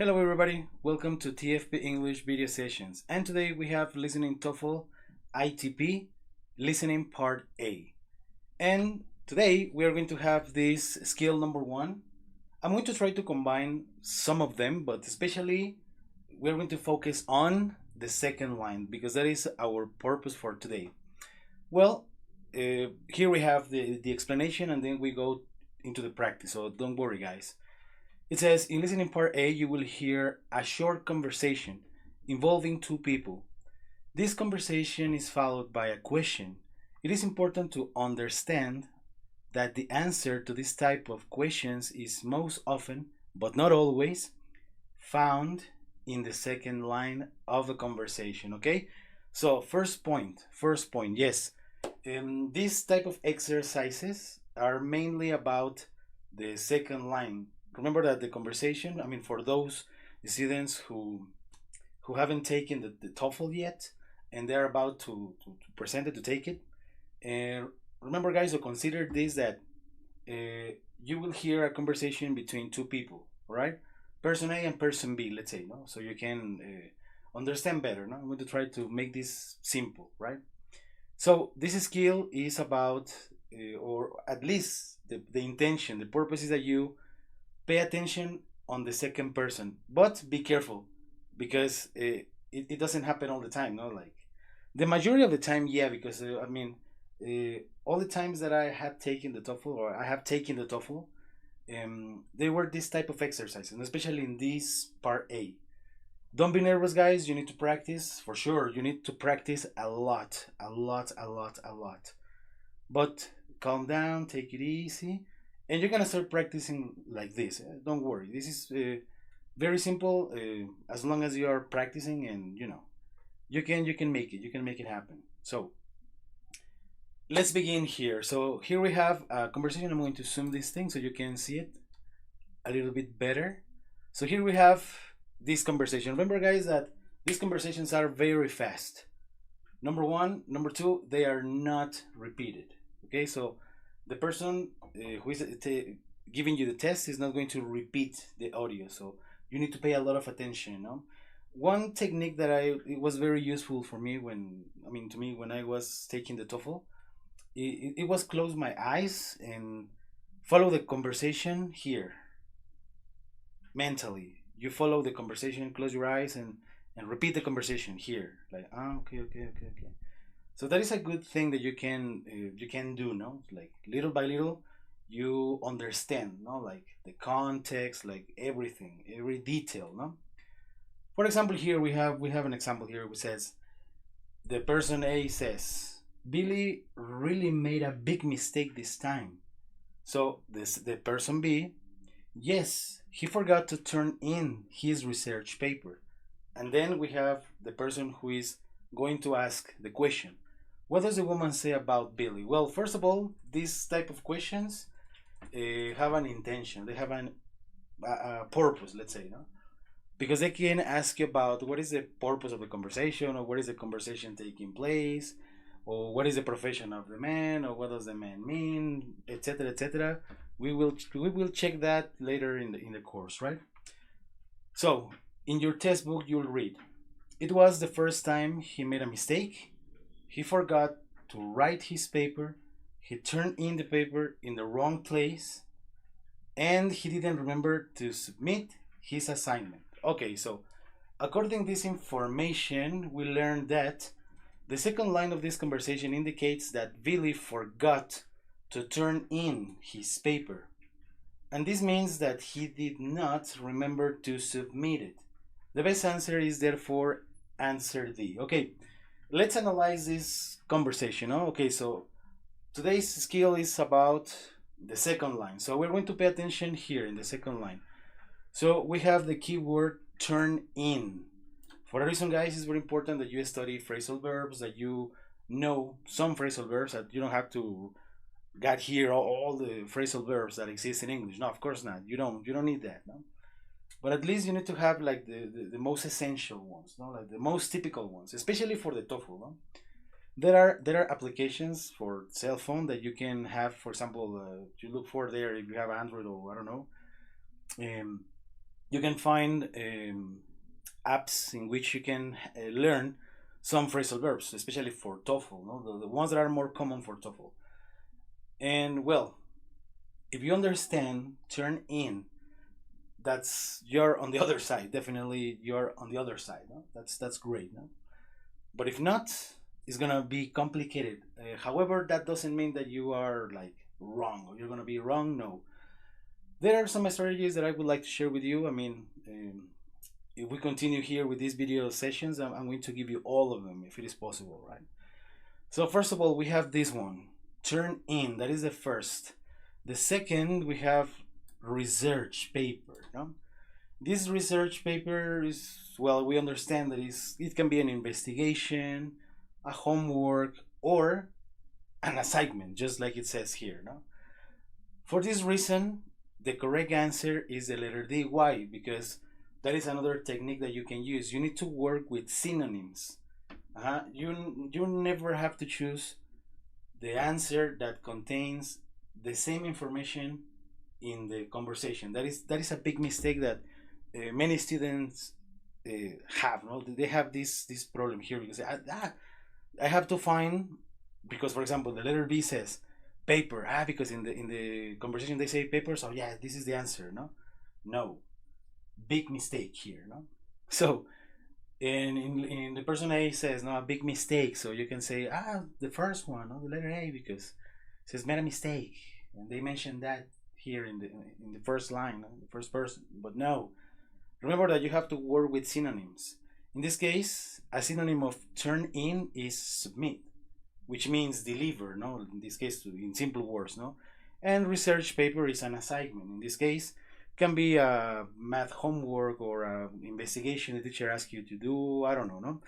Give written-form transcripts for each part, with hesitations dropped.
Hello everybody, welcome to TFP English video sessions, and today we have listening TOEFL ITP listening part A. And today we are going to have this skill number 1. I'm going to try to combine some of them, but especially we're going to focus on the second line because that is our purpose for today. Well, here we have the explanation and then we go into the practice, so don't worry guys. It says, in listening part A, you will hear a short conversation involving two people. This conversation is followed by a question. It is important to understand that the answer to this type of questions is most often, but not always, found in the second line of the conversation. Okay? So first point, yes. These type of exercises are mainly about the second line. Remember that the conversation, for those students who haven't taken the TOEFL yet and they're about to present it, to take it, remember guys, to consider this, that you will hear a conversation between two people, right? Person A and person B, let's say, no? So you can understand better, no? I'm going to try to make this simple, right? So this skill is about, or at least the intention, the purpose is that you pay attention on the second person, but be careful because it doesn't happen all the time, no? Like the majority of the time, yeah, because all the times that I had taken the TOEFL, or I have taken the TOEFL, they were this type of exercises, and especially in this part A. Don't be nervous, guys. You need to practice for sure. You need to practice a lot, a lot, a lot, a lot. But calm down, take it easy, and you're gonna start practicing like this. Don't worry, this is very simple. As long as you are practicing, and you can make it. You can make it happen. So let's begin here. So here we have a conversation. I'm going to zoom this thing so you can see it a little bit better. So here we have this conversation. Remember, guys, that these conversations are very fast. Number one, number two, they are not repeated. Okay, so the person who is giving you the test is not going to repeat the audio, so you need to pay a lot of attention. One technique that it was very useful for me when I was taking the TOEFL, it was close my eyes and follow the conversation here mentally. You follow the conversation, close your eyes, and repeat the conversation here, like okay. So that is a good thing that you can do, no? Like little by little, you understand, no? Like the context, like everything, every detail, no? For example, here we have an example here which says, the person A says, Billy really made a big mistake this time. So the person B, yes, he forgot to turn in his research paper. And then we have the person who is going to ask the question. What does the woman say about Billy? Well, first of all, these type of questions have an intention. They have a purpose, let's say, no? Because they can ask you about what is the purpose of the conversation, or what is the conversation taking place, or what is the profession of the man, or what does the man mean, etc., etc. We will check that later in the course, right? So in your test book, you'll read, it was the first time he made a mistake. He forgot to write his paper. He turned in the paper in the wrong place, and he didn't remember to submit his assignment. Okay, so according to this information, we learned that the second line of this conversation indicates that Billy forgot to turn in his paper. And this means that he did not remember to submit it. The best answer is therefore answer D. Okay, let's analyze this conversation. Okay, so today's skill is about the second line. So we're going to pay attention here in the second line. So we have the keyword turn in. For a reason, guys, it's very important that you study phrasal verbs, that you know some phrasal verbs, that you don't have to get here all the phrasal verbs that exist in English. No, of course not. You don't need that, no? But at least you need to have like the most essential ones, no? Like the most typical ones, especially for the TOEFL, no? There are applications for cell phone that you can have. For example, you look for there if you have Android, or I don't know. you can find apps in which you can learn some phrasal verbs, especially for TOEFL, no? The ones that are more common for TOEFL. And well, if you understand turn in, that's you're on the other side. Definitely you're on the other side. No? That's great. No? But if not, it's gonna be complicated. However, that doesn't mean that you are like wrong or you're gonna be wrong. No, there are some strategies that I would like to share with you. I mean, if we continue here with these video sessions, I'm going to give you all of them if it is possible, right? So first of all, we have this one, turn in. That is the first. The second, we have research paper. No? This research paper is, well, we understand that it can be an investigation, a homework, or an assignment, just like it says here. No? For this reason, the correct answer is the letter D. Why? Because that is another technique that you can use. You need to work with synonyms. You never have to choose the answer that contains the same information in the conversation. That is a big mistake that many students have. No, they have this problem here because I have to find, because for example the letter B says paper, because in the conversation they say paper, so yeah, this is the answer. No, big mistake here. No, so in the person A says no, a big mistake, so you can say the first one, no, the letter A, because it says made a mistake, and they mentioned that here in the first line, the first person. But no, remember that you have to work with synonyms. In this case, a synonym of turn in is submit, which means deliver. No, in this case, in simple words. No, and research paper is an assignment. In this case, can be a math homework or an investigation the teacher asks you to do. I don't know. No,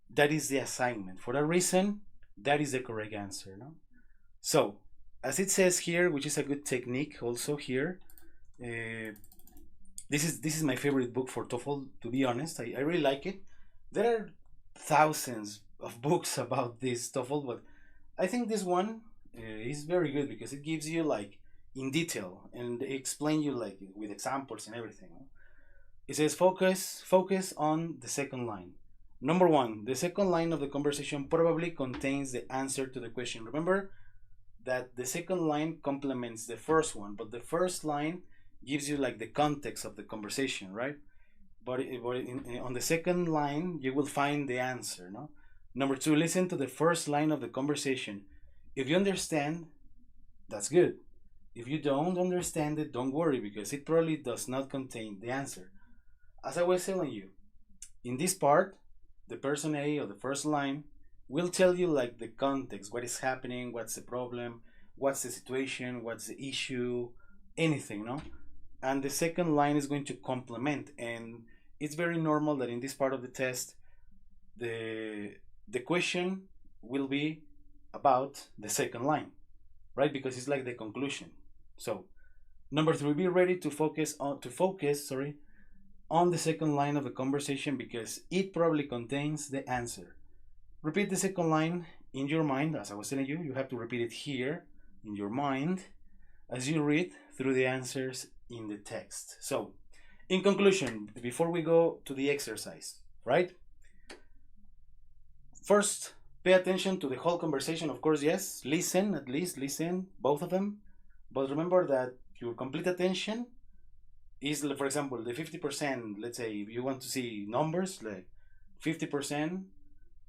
that is the assignment. For that reason, that is the correct answer. No, so as it says here, which is a good technique also here. This is my favorite book for TOEFL, to be honest. I really like it. There are thousands of books about this TOEFL, but I think this one is very good because it gives you like in detail and explain you like with examples and everything. It says focus on the second line. Number one, the second line of the conversation probably contains the answer to the question. Remember that the second line complements the first one, but the first line gives you like the context of the conversation, right? But on the second line, you will find the answer. No. Number two, listen to the first line of the conversation. If you understand, that's good. If you don't understand it, don't worry, because it probably does not contain the answer. As I was telling you, in this part, the person A or the first line will tell you like the context, what is happening, what's the problem, what's the situation, what's the issue, anything, no? And the second line is going to complement, and it's very normal that in this part of the test the question will be about the second line, right? Because it's like the conclusion. So number three, be ready to focus on the second line of the conversation because it probably contains the answer. Repeat the second line in your mind. As I was telling you, you have to repeat it here in your mind as you read through the answers in the text. So, in conclusion, before we go to the exercise, right? First, pay attention to the whole conversation. Of course, yes, listen, at least listen, both of them. But remember that your complete attention is, for example, the 50%, let's say, if you want to see numbers, like 50%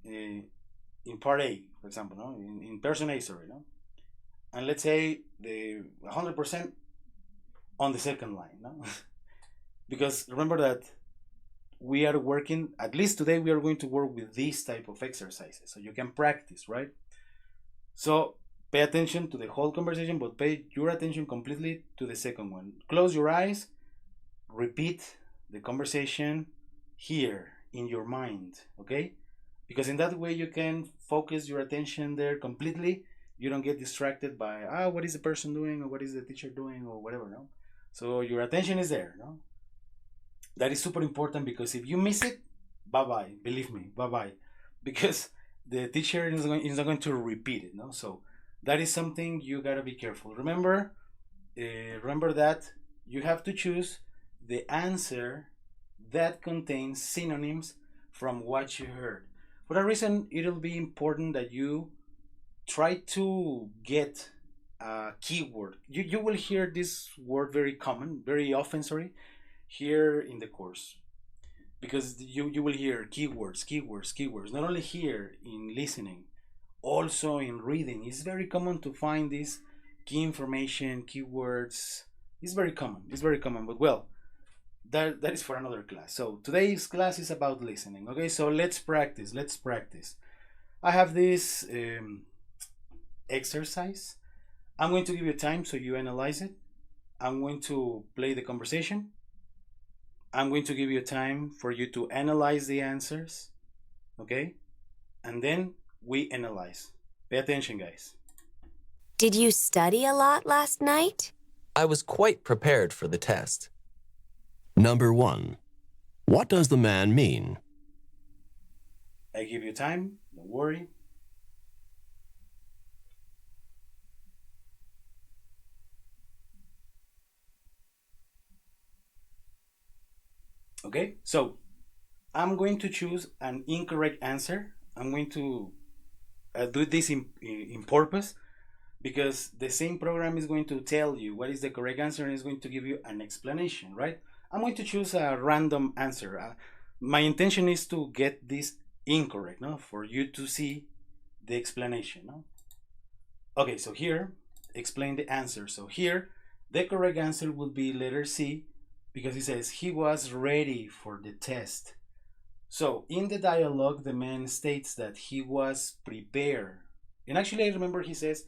in part A, for example, no? In person A, sorry, no? And let's say the 100% on the second line, no? Because remember that we are working, at least today, we are going to work with this type of exercises, so you can practice, right? So pay attention to the whole conversation, but pay your attention completely to the second one. Close your eyes, repeat the conversation here in your mind, okay? Because in that way you can focus your attention there completely. You don't get distracted by what is the person doing or what is the teacher doing or whatever, no? So your attention is there, no? That is super important because if you miss it, bye-bye, believe me, bye-bye. Because the teacher is not going to repeat it, no? So that is something you gotta be careful. Remember that you have to choose the answer that contains synonyms from what you heard. For that reason, it'll be important that you try to get a keyword. You will hear this word very often, sorry, here in the course, because you will hear keywords, not only here in listening, also in reading. It's very common to find this key information, keywords. It's very common, but well, that is for another class. So today's class is about listening. Okay, so let's practice. I have this exercise. I'm going to give you time so you analyze it. I'm going to play the conversation. I'm going to give you time for you to analyze the answers, okay? And then we analyze. Pay attention, guys. Did you study a lot last night? I was quite prepared for the test. Number 1. What does the man mean? I give you time, don't worry. Okay, so I'm going to choose an incorrect answer. I'm going to do this in purpose, because the same program is going to tell you what is the correct answer and is going to give you an explanation, right? I'm going to choose a random answer. My intention is to get this incorrect, no, for you to see the explanation, no? Okay, so here, explain the answer. So here, the correct answer would be letter C, because it says he was ready for the test. So in the dialogue, the man states that he was prepared. And actually, I remember he says,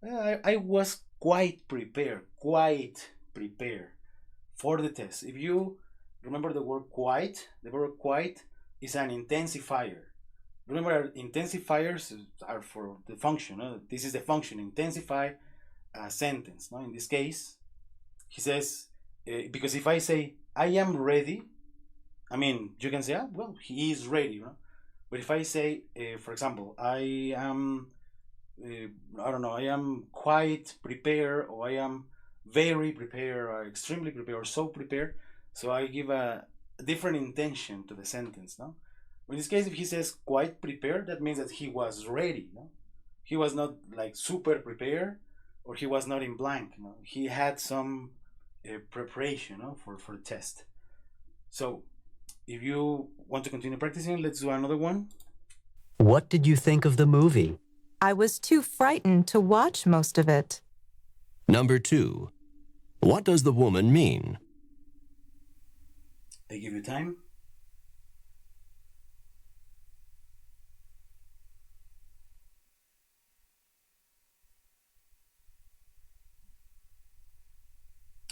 I was quite prepared for the test. If you remember the verb quite is an intensifier. Remember, intensifiers are for the function. This is the function, intensify a sentence. No? In this case, he says, because if I say, I am ready, I mean, you can say, well, he is ready. No? But if I say, for example, I am, I don't know, I am quite prepared, or I am very prepared, or extremely prepared, or so prepared, so I give a different intention to the sentence. No? In this case, if he says quite prepared, that means that he was ready. No? He was not like super prepared, or he was not in blank. No? He had some preparation, no? for the test. So if you want to continue practicing, let's do another one. What did you think of the movie? I was too frightened to watch most of it. Number 2. What does the woman mean? I give you time.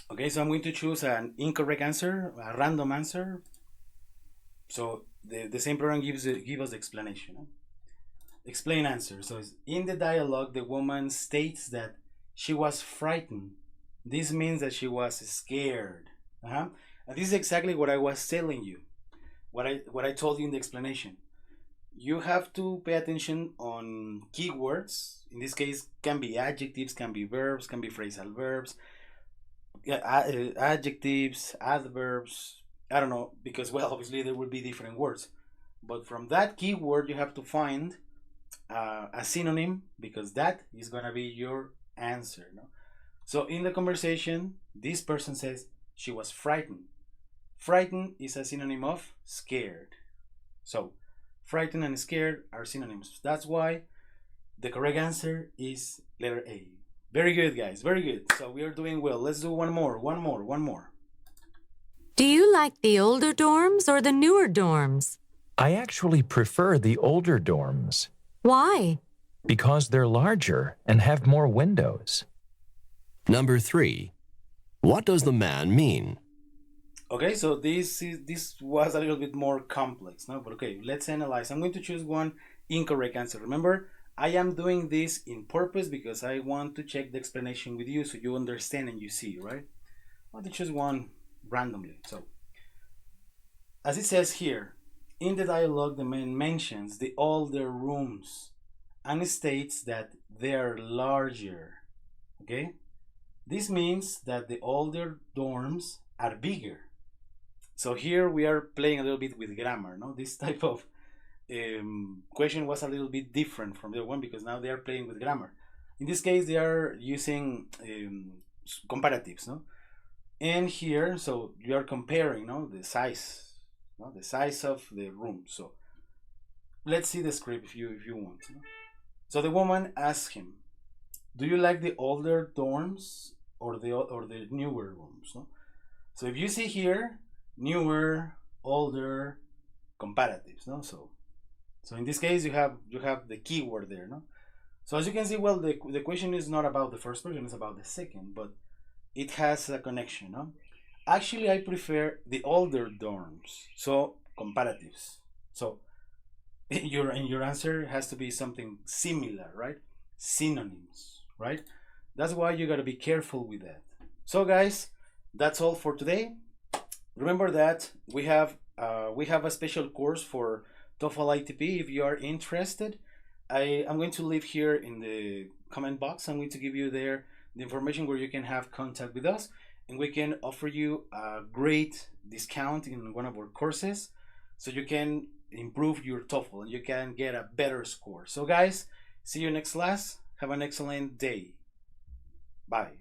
Okay, so I'm going to choose an incorrect answer, a random answer. So the same program gives us the explanation. Huh? Explain answer. So in the dialogue, the woman states that she was frightened. This means that she was scared. And this is exactly what I was telling you. What I told you in the explanation. You have to pay attention on keywords. In this case, can be adjectives, can be verbs, can be phrasal verbs. Adjectives, adverbs, I don't know, because, well, obviously there will be different words. But from that keyword, you have to find a synonym, because that is going to be your answer. No? So in the conversation, this person says she was frightened. Frightened is a synonym of scared. So frightened and scared are synonyms. That's why the correct answer is letter A. Very good, guys. Very good. So we are doing well. Let's do one more. Do you like the older dorms or the newer dorms? I actually prefer the older dorms Why? because they're larger and have more windows. Number 3. What does the man mean? Okay, so this was a little bit more complex, no? But okay, let's analyze. I'm going to choose one incorrect answer. Remember, I am doing this in purpose because I want to check the explanation with you so you understand and you see, right? I want to choose one randomly. So, as it says here, in the dialogue, the man mentions the older rooms and states that they're larger. Okay? This means that the older dorms are bigger. So here we are playing a little bit with grammar. No, this type of question was a little bit different from the other one because now they are playing with grammar. In this case, they are using comparatives. No, and here, so you are comparing, no, the size, no, the size of the room. So let's see the script if you want. No? So the woman asked him, "Do you like the older dorms or the newer rooms?" No? So if you see here, newer, older, comparatives. No, so in this case you have the keyword there. No, so as you can see, well, the question is not about the first person; it's about the second, but it has a connection. No, actually I prefer the older dorms. So comparatives. So your answer has to be something similar, right? Synonyms, right? That's why you got to be careful with that. So guys, that's all for today. Remember that we have a special course for TOEFL ITP. If you are interested, I'm going to leave here in the comment box. I'm going to give you there the information where you can have contact with us, and we can offer you a great discount in one of our courses, so you can improve your TOEFL and you can get a better score. So guys, see you next class. Have an excellent day. Bye.